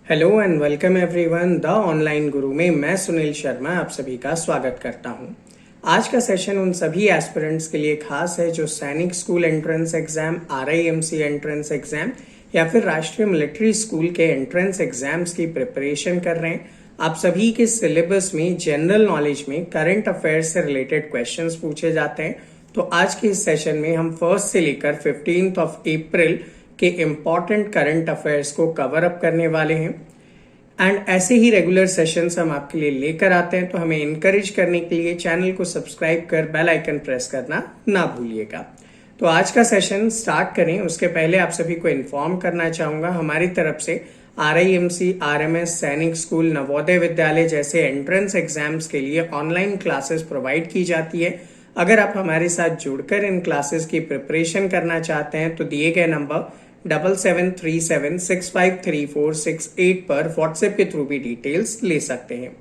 Hello and welcome everyone the online गुरु में मैं सुनील शर्मा आप सभी का स्वागत करता हूं। आज का सेशन उन सभी एस्पिरेंट्स के लिए खास है जो सैनिक school entrance exam, RIMC entrance exam या फिर राष्ट्रीय मिलिट्री स्कूल के एंट्रेंस एग्जाम्स की प्रिपरेशन कर रहे हैं। आप सभी के सिलेबस में जनरल नॉलेज में करंट अफेयर्स से रिलेटेड क्वेश्चंस पूछे जाते हैं। तो आज के इस सेशन में हम 1 से लेकर 15 अप्रैल के इम्पॉर्टेंट करंट अफेयर्स को कवर अप करने वाले हैं एंड ऐसे ही रेगुलर सेशंस हम आपके लिए लेकर आते हैं। तो हमें इनकरेज करने के लिए चैनल को सब्सक्राइब कर बेल आइकन प्रेस करना ना भूलिएगा। तो आज का सेशन स्टार्ट करें उसके पहले आप सभी को इन्फॉर्म करना चाहूंगा हमारी तरफ से RIMC, RMS, सैनिक स्कूल, नवोदय विद्यालय जैसे एंट्रेंस एग्जाम्स के लिए ऑनलाइन क्लासेस प्रोवाइड की जाती है। अगर आप हमारे साथ जुड़कर इन क्लासेस की प्रिपरेशन करना चाहते हैं तो दिए गए नंबर 7737653468 पर व्हाट्सएप के थ्रू भी डिटेल्स ले सकते हैं।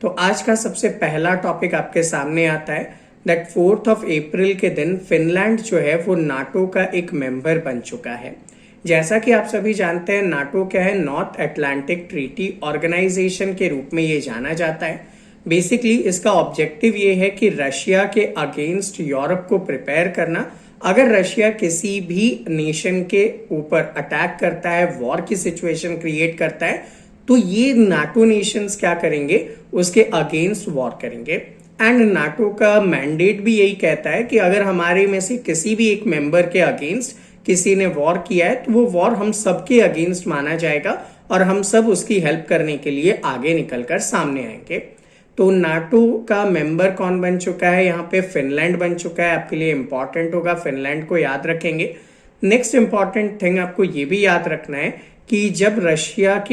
तो आज का सबसे पहला टॉपिक आपके सामने आता है दैट 4 अप्रैल के दिन फिनलैंड जो है वो नाटो का एक मेंबर बन चुका है। जैसा कि आप सभी जानते हैं नाटो क्या है, नॉर्थ अटलांटिक ट्रीटी ऑर्गेनाइजेशन के रूप में ये जाना जाता है। बेसिकली इसका ऑब्जेक्टिव ये है कि रशिया के अगेंस्ट यूरोप को प्रिपेयर करना। अगर रशिया किसी भी नेशन के ऊपर अटैक करता है, वॉर की सिचुएशन क्रिएट करता है, तो ये नाटो नेशंस क्या करेंगे, उसके अगेंस्ट वॉर करेंगे। एंड नाटो का मैंडेट भी यही कहता है कि अगर हमारे में से किसी भी एक मेंबर के अगेंस्ट किसी ने वॉर किया है तो वो वॉर हम सबके अगेंस्ट माना जाएगा और हम सब उसकी हेल्प करने के लिए आगे निकलकर सामने आएंगे। तो नाटो का मेंबर कौन बन चुका है, यहाँ पे फिनलैंड बन चुका है। आपके लिए इंपॉर्टेंट होगा, फिनलैंड को याद रखेंगे। नेक्स्ट इंपॉर्टेंट थिंग आपको ये भी याद रखना है कि जब रशिया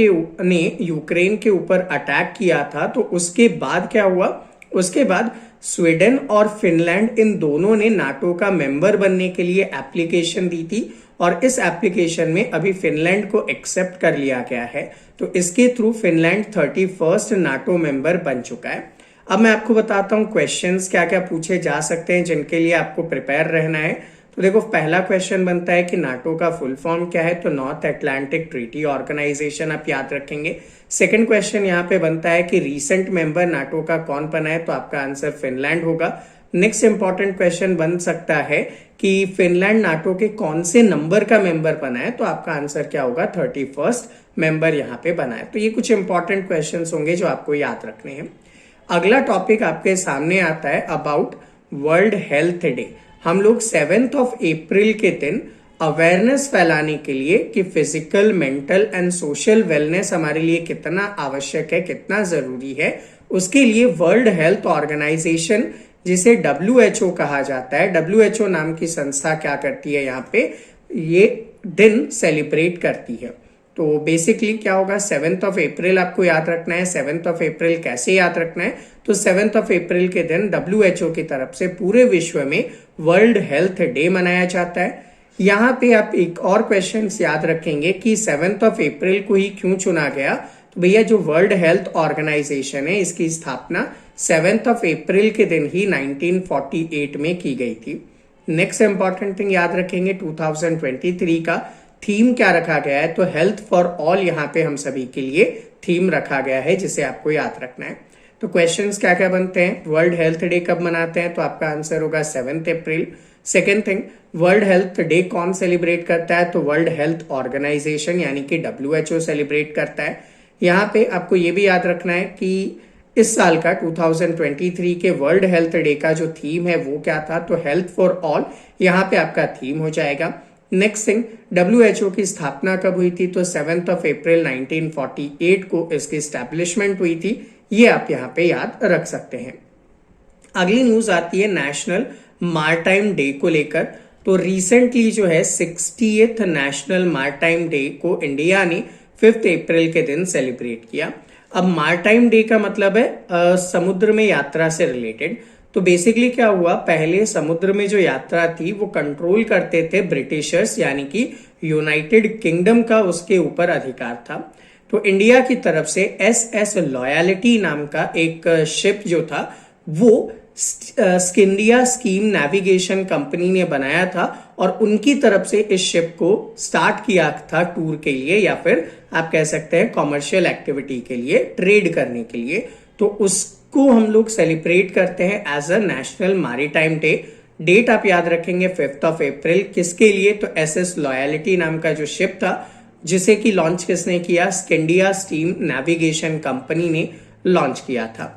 ने यूक्रेन के ऊपर अटैक किया था तो उसके बाद क्या हुआ, उसके बाद स्वीडन और फिनलैंड इन दोनों ने नाटो का मेंबर बनने के लिए एप्लीकेशन दी थी और इस एप्लीकेशन में अभी फिनलैंड को एक्सेप्ट कर लिया गया है। तो इसके through Finland 31st NATO member बन चुका है। अब मैं आपको बताता हूं क्वेश्चंस क्या क्या पूछे जा सकते हैं जिनके लिए आपको प्रिपेयर रहना है। तो देखो पहला क्वेश्चन बनता है कि नाटो का फुल फॉर्म क्या है, तो नॉर्थ अटलांटिक ट्रीटी ऑर्गेनाइजेशन आप याद रखेंगे। सेकंड क्वेश्चन यहाँ पे बनता है कि रीसेंट मेंबर नाटो का कौन बना है, तो आपका आंसर फिनलैंड होगा। नेक्स्ट इंपॉर्टेंट क्वेश्चन बन सकता है कि फिनलैंड नाटो के कौन से नंबर का मेंबर बना है, तो आपका आंसर क्या होगा, 31st मेंबर यहाँ पे बना है। तो ये कुछ इंपॉर्टेंट क्वेश्चंस होंगे जो आपको याद रखने हैं। अगला टॉपिक आपके सामने आता है अबाउट वर्ल्ड हेल्थ डे। हम लोग 7 अप्रैल के दिन अवेयरनेस फैलाने के लिए कि physical, mental and social wellness हमारे लिए कितना आवश्यक है, कितना जरूरी है, उसके लिए वर्ल्ड हेल्थ ऑर्गेनाइजेशन जिसे WHO कहा जाता है, WHO नाम की संस्था क्या करती है, यहाँ पे ये दिन सेलिब्रेट करती है। तो बेसिकली क्या होगा, 7 अप्रैल आपको याद रखना है। 7 अप्रैल कैसे याद रखना है, तो 7 अप्रैल के दिन WHO की तरफ से पूरे विश्व में वर्ल्ड हेल्थ डे मनाया जाता है। यहाँ पे आप एक और क्वेश्चन याद रखेंगे कि 7 अप्रैल को ही क्यों चुना गया, तो भैया जो वर्ल्ड हेल्थ ऑर्गेनाइजेशन है इसकी स्थापना 7 अप्रैल के दिन ही 1948 में की गई थी। नेक्स्ट इंपॉर्टेंट थिंग याद रखेंगे 2023 का थीम क्या रखा गया है, तो हेल्थ फॉर ऑल यहाँ पे हम सभी के लिए थीम रखा गया है जिसे आपको याद रखना है। तो क्वेश्चंस क्या क्या बनते हैं, वर्ल्ड हेल्थ डे कब मनाते हैं, तो आपका आंसर होगा 7 April. Second thing, world health day कौन सेलिब्रेट करता है, तो वर्ल्ड हेल्थ ऑर्गेनाइजेशन यानी कि WHO सेलिब्रेट करता है। यहाँ पे आपको ये भी याद रखना है कि इस साल का 2023 के वर्ल्ड हेल्थ डे का जो थीम है वो क्या था, तो हेल्थ फॉर ऑल यहाँ पे आपका थीम हो जाएगा। नेक्स्ट थिंग, WHO की स्थापना कब हुई थी, तो 7 अप्रैल 1948 को इसकी स्टैब्लिशमेंट हुई थी। ये आप यहाँ पे याद रख सकते हैं। अगली न्यूज आती है नेशनल मारटाइम डे को लेकर। तो रिसेंटली जो है 60th नेशनल मारटाइम डे को इंडिया ने 5 अप्रैल के दिन सेलिब्रेट किया। अब मारटाइम डे का मतलब है समुद्र में यात्रा से रिलेटेड। तो बेसिकली क्या हुआ, पहले समुद्र में जो यात्रा थी वो कंट्रोल करते थे ब्रिटिशर्स यानी कि यूनाइटेड किंगडम का उसके ऊपर अधिकार था। तो इंडिया की तरफ से SS लॉयल्टी नाम का एक शिप जो था वो स्किंडिया स्कीम नेविगेशन कंपनी ने बनाया था और उनकी तरफ से इस शिप को स्टार्ट किया था टूर के लिए या फिर आप कह सकते हैं कॉमर्शियल एक्टिविटी के लिए, ट्रेड करने के लिए। तो उसको हम लोग सेलिब्रेट करते हैं as a national maritime day. Date आप याद रखेंगे 5th ऑफ अप्रैल। किसके लिए? तो एसएस लॉयलिटी नाम का जो शिप था जिसे कि लॉन्च किसने किया? स्किंडिया स्टीम नेविगेशन कंपनी ने लॉन्च किया था।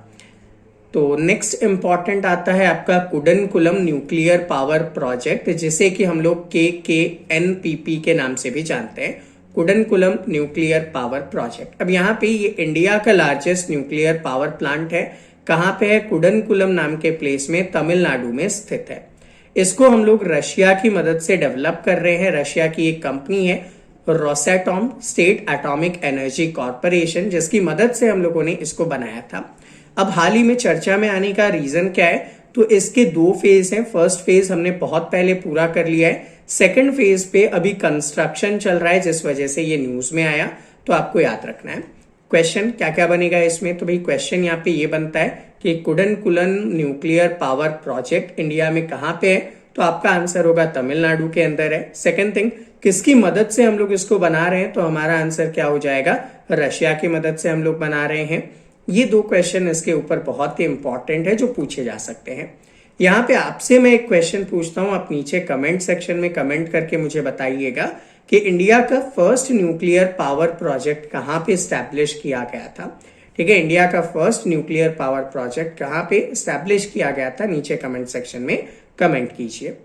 तो नेक्स्ट इंपॉर्टेंट आता है आपका कुडनकुलम न्यूक्लियर पावर प्रोजेक्ट, जिसे कि हम लोग KKNPP के नाम से भी जानते हैं, कुडनकुलम न्यूक्लियर पावर प्रोजेक्ट। अब यहाँ पे ये इंडिया का लार्जेस्ट न्यूक्लियर पावर प्लांट है। कहाँ पे है? कुडनकुलम नाम के प्लेस में, तमिलनाडु में स्थित है। इसको हम लोग रशिया की मदद से डेवलप कर रहे हैं। रशिया की एक कंपनी है रोसेटॉम, स्टेट एटॉमिक एनर्जी कॉर्पोरेशन, जिसकी मदद से हम लोगों ने इसको बनाया था। अब हाल ही में चर्चा में आने का रीजन क्या है? तो इसके 2 फेज हैं। फर्स्ट फेज हमने बहुत पहले पूरा कर लिया है, सेकंड फेज पे अभी कंस्ट्रक्शन चल रहा है, जिस वजह से ये न्यूज में आया। तो आपको याद रखना है। क्वेश्चन क्या क्या बनेगा इसमें? तो भाई क्वेश्चन यहाँ पे ये बनता है कि Kudankulam nuclear power project India में कहाँ पे है? तो आपका आंसर होगा तमिलनाडु के अंदर है। सेकंड थिंग, किसकी मदद से हम लोग इसको बना रहे हैं? तो हमारा आंसर क्या हो जाएगा? रशिया की मदद से हम लोग बना रहे हैं। ये 2 क्वेश्चन इसके ऊपर बहुत ही इंपॉर्टेंट है जो पूछे जा सकते हैं। यहाँ पे आपसे मैं एक क्वेश्चन पूछता हूं, आप नीचे कमेंट सेक्शन में कमेंट करके मुझे बताइएगा कि इंडिया का फर्स्ट न्यूक्लियर पावर प्रोजेक्ट कहाँ पे स्टैब्लिश किया गया था। ठीक है, इंडिया का फर्स्ट न्यूक्लियर पावर प्रोजेक्ट कहाँ पे स्टैब्लिश किया गया था? नीचे कमेंट सेक्शन में कमेंट कीजिए।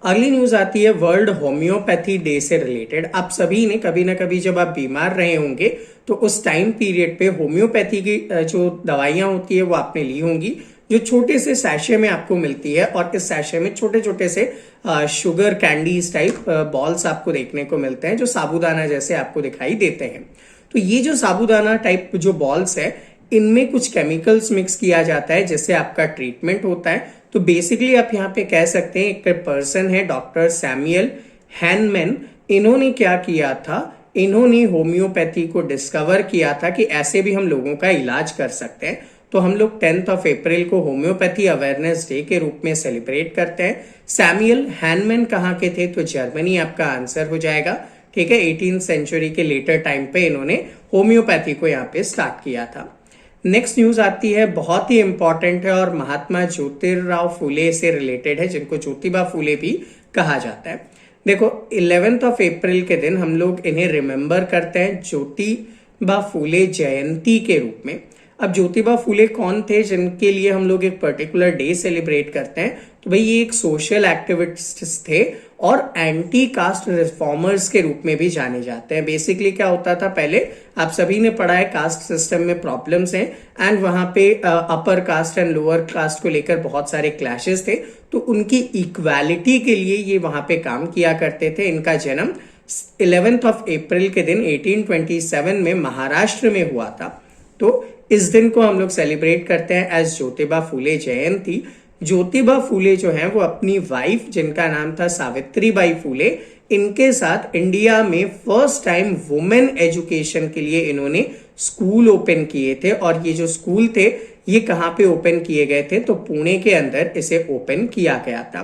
अगली न्यूज आती है वर्ल्ड होम्योपैथी डे से रिलेटेड। आप सभी ने कभी ना कभी जब आप बीमार रहे होंगे तो उस टाइम पीरियड पे होम्योपैथी की जो दवाइयां होती है वो आपने ली होंगी, जो छोटे से सैशे में आपको मिलती है। और इस सैशे में छोटे छोटे से शुगर कैंडीज टाइप बॉल्स आपको देखने को मिलते हैं, जो साबूदाना जैसे आपको दिखाई देते हैं। तो ये जो साबूदाना टाइप जो बॉल्स है, इनमें कुछ केमिकल्स मिक्स किया जाता है जिससे आपका ट्रीटमेंट होता है। तो बेसिकली आप यहाँ पे कह सकते हैं एक पर्सन है डॉक्टर सैमुअल हैनमैन। इन्होंने क्या किया था? इन्होंने होम्योपैथी को डिस्कवर किया था कि ऐसे भी हम लोगों का इलाज कर सकते हैं। तो हम लोग 10th ऑफ अप्रैल को होम्योपैथी अवेयरनेस डे के रूप में सेलिब्रेट करते हैं। सैमुअल हैनमैन कहाँ के थे? तो जर्मनी आपका आंसर हो जाएगा। ठीक है, 18th सेंचुरी के लेटर टाइम पे इन्होंने होम्योपैथी को यहाँ पे स्टार्ट किया था। नेक्स्ट न्यूज आती है, बहुत ही इंपॉर्टेंट है और महात्मा ज्योतिराव फूले से रिलेटेड है, जिनको ज्योतिबा फूले भी कहा जाता है। देखो 11th ऑफ अप्रैल के दिन हम लोग इन्हें रिमेंबर करते हैं ज्योतिबा फूले जयंती के रूप में। अब ज्योतिबा फूले कौन थे जिनके लिए हम लोग एक पर्टिकुलर डे सेलिब्रेट करते हैं? तो भाई ये एक सोशल एक्टिविस्ट थे और एंटी कास्ट रिफॉर्मर्स के रूप में भी जाने जाते हैं। बेसिकली क्या होता था, पहले आप सभी ने पढ़ा है कास्ट सिस्टम में प्रॉब्लम्स हैं एंड वहां पे upper caste and lower caste को लेकर बहुत सारे क्लैशेस थे। तो उनकी इक्वालिटी के लिए ये वहां पे काम किया करते थे। इनका जन्म 11th ऑफ अप्रैल के दिन 1827 में महाराष्ट्र में हुआ था। तो इस दिन को हम लोग सेलिब्रेट करते हैं एज ज्योतिबा फूले जयंती। ज्योतिबा फूले जो है वो अपनी वाइफ जिनका नाम था सावित्रीबाई फूले, इनके साथ इंडिया में फर्स्ट टाइम वुमेन एजुकेशन के लिए इन्होंने स्कूल ओपन किए थे। और ये जो स्कूल थे ये कहाँ पे ओपन किए गए थे? तो पुणे के अंदर इसे ओपन किया गया था।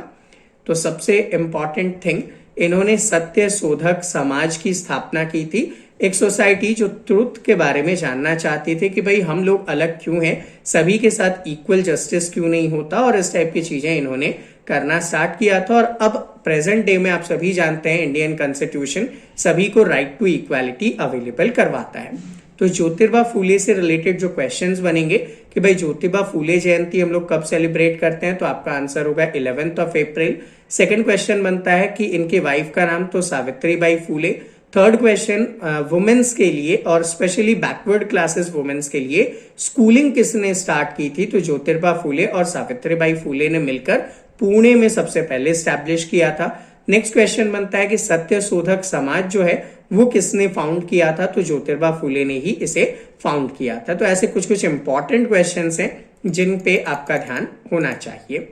तो सबसे इंपॉर्टेंट थिंग, इन्होंने सत्य शोधक समाज की स्थापना की थी, एक सोसाइटी जो ट्रुथ के बारे में जानना चाहती थी कि भाई हम लोग अलग क्यों हैं, सभी के साथ इक्वल जस्टिस क्यों नहीं होता, और इस टाइप की चीजें इन्होंने करना स्टार्ट किया था। और अब प्रेजेंट डे में आप सभी जानते हैं इंडियन कॉन्स्टिट्यूशन सभी को राइट टू इक्वालिटी अवेलेबल करवाता है। तो ज्योतिबा फूले से रिलेटेड जो क्वेश्चंस बनेंगे कि भाई ज्योतिबा फूले जयंती हम लोग कब सेलिब्रेट करते हैं, तो आपका आंसर होगा 11th of April. Second question बनता है कि इनके वाइफ का नाम, तो Savitribai Phule. Third question, women's के लिए और स्पेशली बैकवर्ड क्लासेस वुमेन्स के लिए स्कूलिंग किसने स्टार्ट की थी? तो ज्योतिबा फूले और सावित्रीबाई फूले ने मिलकर पुणे में सबसे पहले स्टैब्लिश किया था। नेक्स्ट क्वेश्चन बनता है कि सत्य शोधक समाज जो है वो किसने फाउंड किया था? तो ज्योतिबा फूले ने ही इसे फाउंड किया था। तो ऐसे कुछ कुछ इंपॉर्टेंट क्वेश्चंस हैं जिन पे आपका ध्यान होना चाहिए।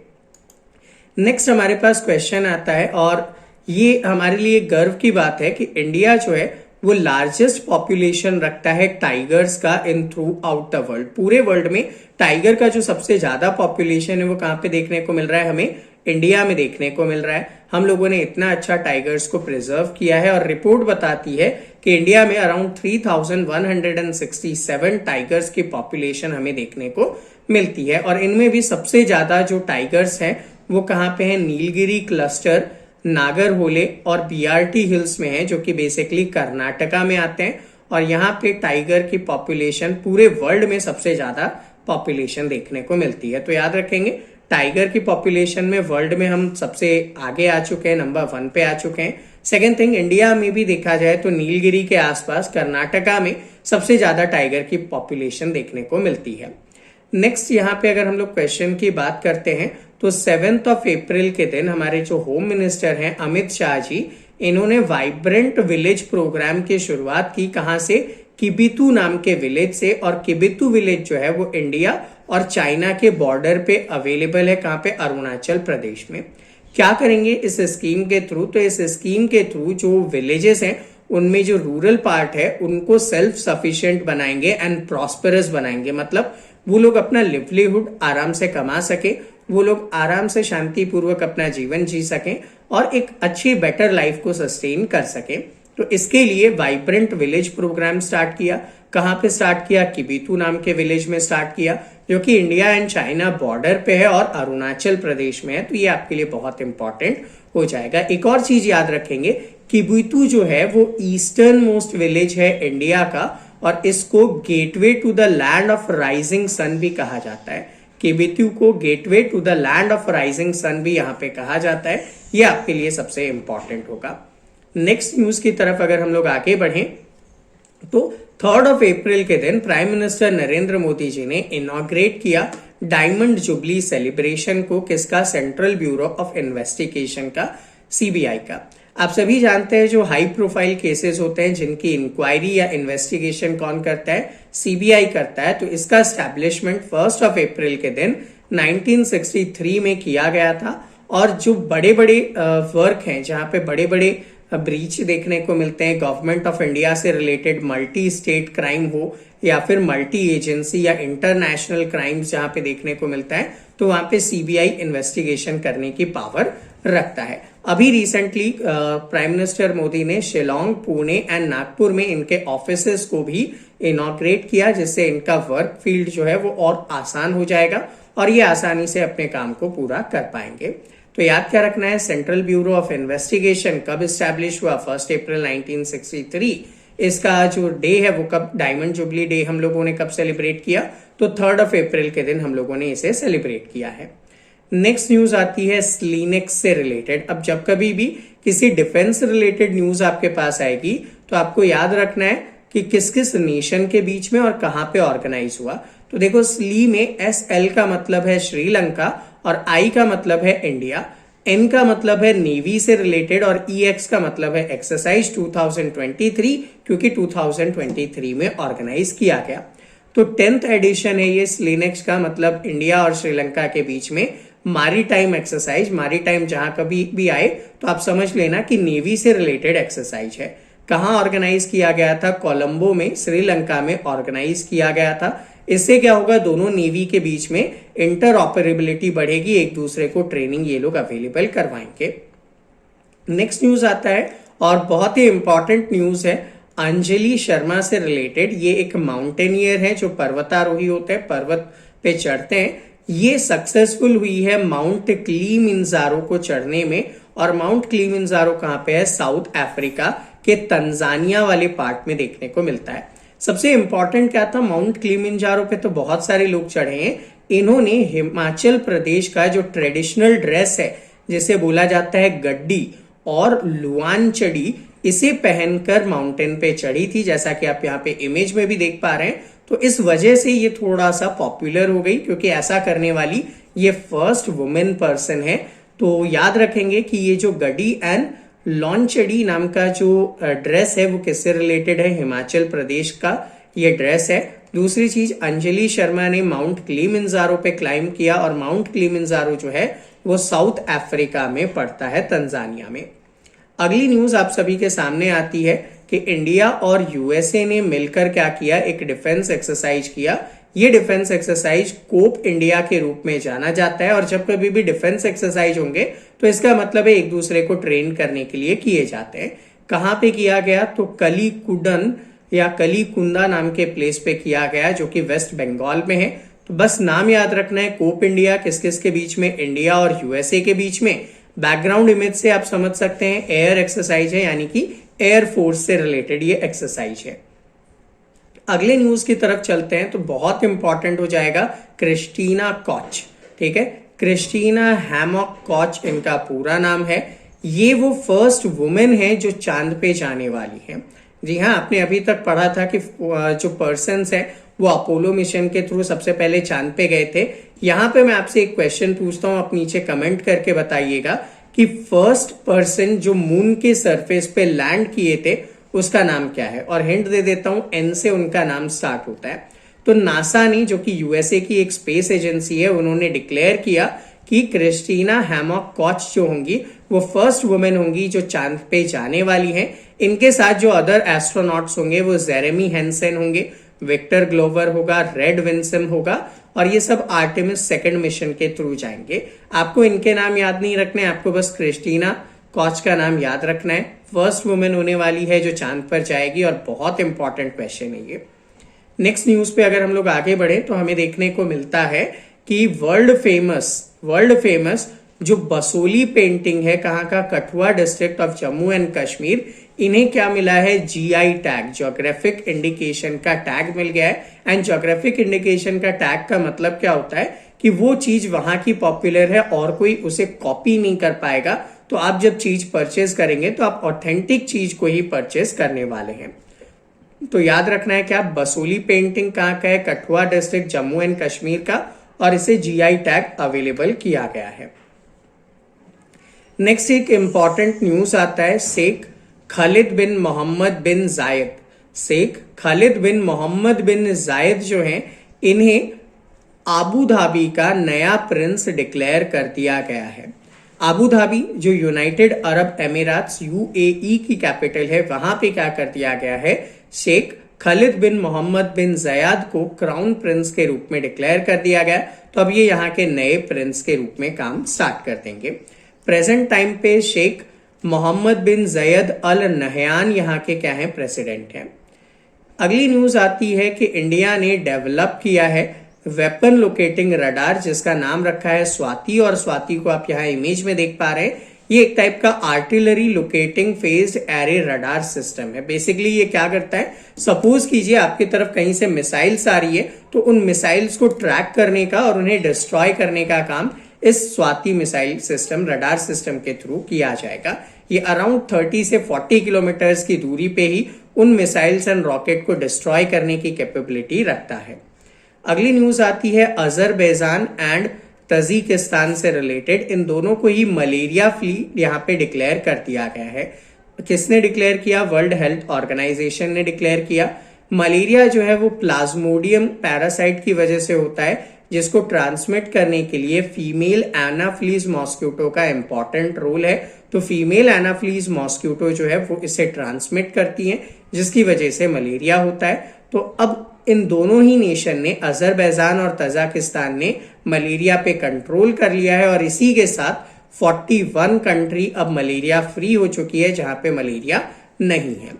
नेक्स्ट हमारे पास क्वेश्चन आता है और ये हमारे लिए गर्व की बात है कि इंडिया जो है वो लार्जेस्ट पॉपुलेशन रखता है टाइगर्स का in through out the world. पूरे वर्ल्ड में टाइगर का जो सबसे ज्यादा पॉपुलेशन है वो कहाँ पे देखने को मिल रहा है? हमें इंडिया में देखने को मिल रहा है। हम लोगों ने इतना अच्छा टाइगर्स को प्रिजर्व किया है और रिपोर्ट बताती है कि इंडिया में अराउंड 3167 टाइगर्स की पॉपुलेशन हमें देखने को मिलती है। और इनमें भी सबसे ज्यादा जो टाइगर्स हैं वो कहाँ पे है? नीलगिरी क्लस्टर, नागरहोले और बीआरटी हिल्स में है, जो कि बेसिकली कर्नाटका में आते हैं। और यहाँ पे टाइगर की पॉपुलेशन पूरे वर्ल्ड में सबसे ज्यादा पॉपुलेशन देखने को मिलती है। तो याद रखेंगे टाइगर की पॉपुलेशन में वर्ल्ड में हम सबसे आगे आ चुके हैं, नंबर 1 पे आ चुके हैं। सेकेंड थिंग, इंडिया में भी देखा जाए तो नीलगिरी के आसपास कर्नाटका में सबसे ज्यादा टाइगर की पॉपुलेशन देखने को मिलती है। नेक्स्ट यहाँ पे अगर हम लोग क्वेश्चन की बात करते हैं तो 7 अप्रैल के दिन हमारे जो होम मिनिस्टर हैं अमित शाह जी, इन्होंने वाइब्रेंट विलेज प्रोग्राम की शुरुआत की। कहां से? किबितू नाम के विलेज से। और किबितू विलेज जो है वो इंडिया और चाइना के बॉर्डर पे अवेलेबल है। कहां पे? अरुणाचल प्रदेश में। क्या करेंगे इस स्कीम के थ्रू? तो इस स्कीम के थ्रू जो विलेजेस हैं उनमें जो रूरल पार्ट है उनको सेल्फ सफिशिएंट बनाएंगे एंड प्रॉस्पेरस बनाएंगे। मतलब वो लोग अपना लिवलीहुड आराम से कमा सके, वो लोग आराम से शांतिपूर्वक अपना जीवन जी सकें और एक अच्छी बेटर लाइफ को सस्टेन कर सकें। तो इसके लिए वाइब्रेंट विलेज प्रोग्राम स्टार्ट किया। कहां पे स्टार्ट किया? किबितू नाम के विलेज में स्टार्ट किया, जो कि इंडिया एंड चाइना बॉर्डर पे है और अरुणाचल प्रदेश में है। तो ये आपके लिए बहुत इंपॉर्टेंट हो जाएगा। एक और चीज याद रखेंगे, किबितू जो है वो ईस्टर्न मोस्ट विलेज है इंडिया का और इसको gateway to the land of rising sun भी कहा जाता है। किबितू को gateway to the land of rising sun भी यहाँ पे कहा जाता है। ये आपके लिए सबसे इंपॉर्टेंट होगा। नेक्स्ट न्यूज की तरफ अगर हम लोग आगे बढ़ें तो 3 अप्रैल के दिन प्राइम मिनिस्टर नरेंद्र मोदी जी ने इनॉग्रेट किया डायमंड जुबली सेलिब्रेशन को। किसका? सेंट्रल ब्यूरो ऑफ इन्वेस्टिगेशन का, सीबीआई का। आप सभी जानते हैं जो हाई प्रोफाइल केसेस होते हैं जिनकी इंक्वायरी या इन्वेस्टिगेशन कौन करता है? सीबीआई करता है। तो इसका स्टैब्लिशमेंट 1 अप्रैल के दिन 1963 में किया गया था। और जो बड़े बड़े वर्क हैं जहां पे बड़े बड़े ब्रीच देखने को मिलते हैं गवर्नमेंट ऑफ इंडिया से रिलेटेड, मल्टी स्टेट क्राइम हो या फिर मल्टी एजेंसी या इंटरनेशनल क्राइम्स जहां पे देखने को मिलता है, तो वहां पे सीबीआई इन्वेस्टिगेशन करने की पावर रखता है। अभी रिसेंटली प्राइम मिनिस्टर मोदी ने शिलोंग, पुणे एंड नागपुर में इनके ऑफिसेस को भी इनॉग्रेट किया, जिससे इनका वर्क फील्ड जो है वो और आसान हो जाएगा और ये आसानी से अपने काम को पूरा कर पाएंगे। तो याद क्या रखना है? सेंट्रल ब्यूरो ऑफ इन्वेस्टिगेशन कब स्टैब्लिश हुआ? 1 अप्रैल 1963। इसका जो डे है वो कब? डायमंड जुबली डे हम लोगों ने कब सेलिब्रेट किया? तो 3 अप्रैल के दिन हम लोगों ने इसे सेलिब्रेट किया है। नेक्स्ट न्यूज आती है स्लीनेक्स से रिलेटेड। अब जब कभी भी किसी डिफेंस रिलेटेड न्यूज आपके पास आएगी तो आपको याद रखना है कि किस किस नेशन के बीच में और कहां पे ऑर्गेनाइज हुआ। तो देखो, स्ली में SL का मतलब है श्रीलंका और I का मतलब है इंडिया, N का मतलब है नेवी से रिलेटेड और EX का मतलब है एक्सरसाइज 2023, क्योंकि 2023 में ऑर्गेनाइज किया गया। तो 10th एडिशन है ये स्लीनेक्स का, मतलब इंडिया और श्रीलंका के बीच में मैरीटाइम एक्सरसाइज। मैरीटाइम जहां कभी भी आए तो आप समझ लेना कि नेवी से रिलेटेड एक्सरसाइज है। कहां ऑर्गेनाइज किया गया था? कोलंबो में, श्रीलंका में ऑर्गेनाइज किया गया था। इससे क्या होगा? दोनों नेवी के बीच में इंटर ऑपरेबिलिटी बढ़ेगी, एक दूसरे को ट्रेनिंग ये लोग अवेलेबल करवाएंगे। नेक्स्ट न्यूज आता है और बहुत ही इंपॉर्टेंट न्यूज है अंजलि शर्मा से रिलेटेड। ये एक माउंटेनियर है जो पर्वतारोही होते हैं, पर्वत पे चढ़ते हैं। ये सक्सेसफुल हुई है माउंट किलिमंजारो को चढ़ने में। और माउंट किलिमंजारो कहां पे है? साउथ अफ्रीका के तंजानिया वाले पार्ट में देखने को मिलता है। सबसे इंपॉर्टेंट क्या था? माउंट किलिमंजारो पे तो बहुत सारे लोग चढ़े हैं। इन्होंने हिमाचल प्रदेश का जो ट्रेडिशनल ड्रेस है, जिसे बोला जाता है गड्डी और लुआन चढ़ी, इसे पहनकर माउंटेन पे चढ़ी थी, जैसा कि आप यहाँ पे इमेज में भी देख पा रहे हैं। तो इस वजह से ये थोड़ा सा पॉपुलर हो गई, क्योंकि ऐसा करने वाली ये फर्स्ट वुमेन पर्सन है। तो याद रखेंगे कि ये जो गड्डी एंड लॉन्चडी नाम का जो ड्रेस है वो किससे रिलेटेड है? हिमाचल प्रदेश का ये ड्रेस है। दूसरी चीज, अंजलि शर्मा ने माउंट किलिमंजारो पे क्लाइम किया और माउंट किलिमंजारो जो है वो साउथ अफ्रीका में पड़ता है, तंजानिया में। अगली न्यूज आप सभी के सामने आती है कि इंडिया और यूएसए ने मिलकर क्या किया, एक डिफेंस एक्सरसाइज किया। ये डिफेंस एक्सरसाइज कोप इंडिया के रूप में जाना जाता है और जब कभी भी डिफेंस एक्सरसाइज होंगे तो इसका मतलब है एक दूसरे को ट्रेन करने के लिए किए जाते हैं। कहाँ पे किया गया, तो कलीकुडन या कलीकुंदा नाम के प्लेस पे किया गया जो कि वेस्ट बंगाल में है। तो बस नाम याद रखना है, कोप इंडिया किस किस के बीच में, इंडिया और यूएसए के बीच में। बैकग्राउंड इमेज से आप समझ सकते हैं एयर एक्सरसाइज है, यानी कि एयर फोर्स से रिलेटेड ये एक्सरसाइज है। अगले न्यूज की तरफ चलते हैं तो बहुत इंपॉर्टेंट हो जाएगा क्रिस्टीना कॉच। ठीक है, क्रिस्टीना हैमॉक कॉच इनका पूरा नाम है। ये वो फर्स्ट वुमेन है जो चांद पे जाने वाली है। जी हाँ, आपने अभी तक पढ़ा था कि जो पर्सन्स हैं वो अपोलो मिशन के थ्रू सबसे पहले चांद पे गए थे। यहाँ पे मैं आपसे एक क्वेश्चन पूछता हूँ, आप नीचे कमेंट करके बताइएगा कि फर्स्ट पर्सन जो मून के सरफेस पे लैंड किए थे उसका नाम क्या है। और हिंट दे देता हूं, एन से उनका नाम स्टार्ट होता है। तो नासा ने, जो कि यूएसए की एक स्पेस एजेंसी है, उन्होंने डिक्लेयर किया कि क्रिस्टीना हैमॉक कॉच जो होंगी वो फर्स्ट वुमेन होंगी जो चांद पे जाने वाली हैं। इनके साथ जो अदर एस्ट्रोनॉट्स होंगे वो जेरेमी हैंसन होंगे, विक्टर ग्लोवर होगा, रेड विंसन होगा और ये सब आर्टेमिस सेकंड मिशन के थ्रू जाएंगे। आपको इनके नाम याद नहीं रखने, आपको बस क्रिस्टीना कॉच का नाम याद रखना है। फर्स्ट वुमेन होने वाली है जो चांद पर जाएगी और बहुत इंपॉर्टेंट क्वेश्चन है ये। नेक्स्ट न्यूज पे अगर हम लोग आगे बढ़े तो हमें देखने को मिलता है कि वर्ल्ड फेमस जो बसोली पेंटिंग है, कहाँ का, Kathua district of Jammu and Kashmir, इन्हें क्या मिला है, जीआई टैग, ज्योग्राफिक इंडिकेशन का टैग मिल गया है। एंड ज्योग्राफिक इंडिकेशन का टैग का मतलब क्या होता है कि वो चीज वहां की पॉपुलर है और कोई उसे कॉपी नहीं कर पाएगा। तो आप जब चीज परचेज करेंगे तो आप ऑथेंटिक चीज को ही परचेज करने वाले हैं। तो याद रखना है क्या, बसोली पेंटिंग कहाँ का है, कठुआ डिस्ट्रिक्ट जम्मू एंड कश्मीर का, और इसे जीआई टैग अवेलेबल किया गया है। नेक्स्ट एक इंपॉर्टेंट न्यूज आता है, शेख खालिद बिन मोहम्मद बिन जायद। शेख खालिद बिन मोहम्मद बिन जायद जो हैं, इन्हें आबू धाबी का नया प्रिंस डिक्लेयर कर दिया गया है। आबू धाबी जो यूनाइटेड अरब एमिरेट्स यूएई की कैपिटल है, वहां पे क्या कर दिया गया है, शेख खालिद बिन मोहम्मद बिन जयाद को क्राउन प्रिंस के रूप में डिक्लेयर कर दिया गया। तो अब ये यहाँ के नए प्रिंस के रूप में काम स्टार्ट कर देंगे। प्रेजेंट टाइम पे शेख मोहम्मद बिन जयद अल नहयान यहाँ के क्या है, प्रेसिडेंट हैं। अगली न्यूज आती है कि इंडिया ने डेवलप किया है वेपन लोकेटिंग रडार, जिसका नाम रखा है स्वाति। और स्वाति को आप यहाँ इमेज में देख पा रहे हैं, ये एक टाइप का artillery locating phased array radar system है। बेसिकली ये क्या करता है, सपोज कीजिए आपकी तरफ कहीं से मिसाइल्स आ रही है तो उन मिसाइल्स को ट्रैक करने का और उन्हें डिस्ट्रॉय करने का काम इस Swati missile system, radar system के थ्रू किया जाएगा। ये अराउंड 30 से 40 किलोमीटर्स की दूरी पे ही उन मिसाइल्स एंड रॉकेट को डिस्ट्रॉय करने की कैपेबिलिटी रखता है। अगली न्यूज आती है अजरबैजान एंड तजिकिस्तान से रिलेटेड। इन दोनों को ही मलेरिया फ्ली यहाँ पे डिक्लेयर कर दिया गया है। किसने डिक्लेयर किया, वर्ल्ड हेल्थ ऑर्गेनाइजेशन ने डिक्लेयर किया। मलेरिया जो है वो प्लाज्मोडियम पैरासाइट की वजह से होता है, जिसको ट्रांसमिट करने के लिए फीमेल एनाफ्लीज मॉस्क्यूटो का इंपॉर्टेंट रोल है। तो फीमेल एनाफ्लीज मॉस्क्यूटो जो है वो इसे ट्रांसमिट करती हैं, जिसकी वजह से मलेरिया होता है। तो अब इन दोनों ही नेशन ने, अजरबैजान और तजाकिस्तान ने, मलेरिया पे कंट्रोल कर लिया है और इसी के साथ 41 कंट्री अब मलेरिया फ्री हो चुकी है जहां पे मलेरिया नहीं है।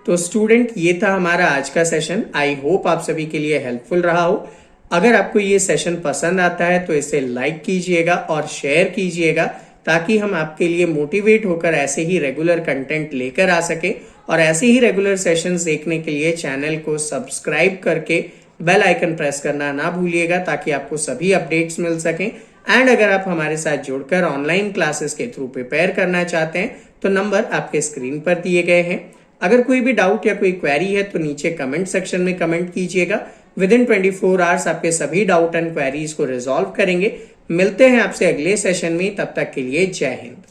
तो स्टूडेंट, ये था हमारा आज का सेशन। आई होप आप सभी के लिए हेल्पफुल रहा हो। अगर आपको ये सेशन पसंद आता है तो इसे लाइक कीजिएगा और शेयर कीजिएगा, ताकि हम आपके लिए मोटिवेट होकर ऐसे ही रेगुलर कंटेंट लेकर आ सके। और ऐसे ही रेगुलर सेशंस देखने के लिए चैनल को सब्सक्राइब करके बेल आइकन प्रेस करना ना भूलिएगा, ताकि आपको सभी अपडेट्स मिल सकें। एंड अगर आप हमारे साथ जुड़कर ऑनलाइन क्लासेस के थ्रू प्रिपेयर करना चाहते हैं तो नंबर आपके स्क्रीन पर दिए गए हैं। अगर कोई भी डाउट या कोई क्वेरी है तो नीचे कमेंट सेक्शन में कमेंट कीजिएगा। विद इन 24 आवर्स आपके सभी डाउट एंड क्वेरीज को रिजॉल्व करेंगे। मिलते हैं आपसे अगले सेशन में, तब तक के लिए जय हिंद।